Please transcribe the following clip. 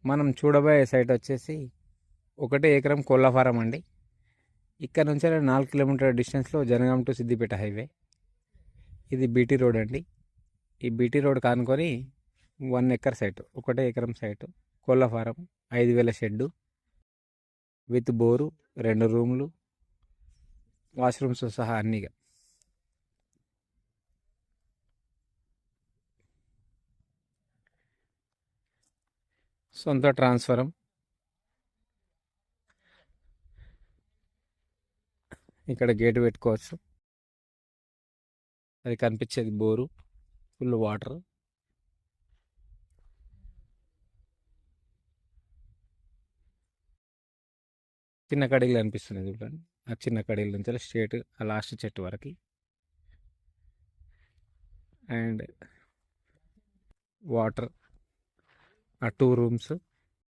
మనం చూడబోయే సైట్ వచ్చేసి 1 ఎకరం కోళ్ళ ఫారం అండి. ఇక్కడ నుంచి 4 కిలోమీటర్ డిస్టెన్స్లో జనగాం టు సిద్దిపేట హైవే. ఇది బీటీ రోడ్ అండి. ఈ బీటీ రోడ్ కానుకొని 1 ఎకర్ సైట్, 1 ఎకరం సైట్, కోళ్ళ ఫారం, 5,000 షెడ్డు విత్ బోరు, 2 రూమ్లు, వాష్రూమ్స్ సహా అన్నీగా. సొంత ట్రాన్స్ఫరం, ఇక్కడ గేట్ పెట్టుకోవచ్చు. అది కనిపించేది బోరు, ఫుల్ వాటర్. చిన్న కడీలు అనిపిస్తుంది చూడండి. ఆ చిన్న కడీల నుంచి స్ట్రేట్ ఆ లాస్ట్ చెట్టు వరకు. అండ్ వాటర్, ఆ 2 రూమ్స్,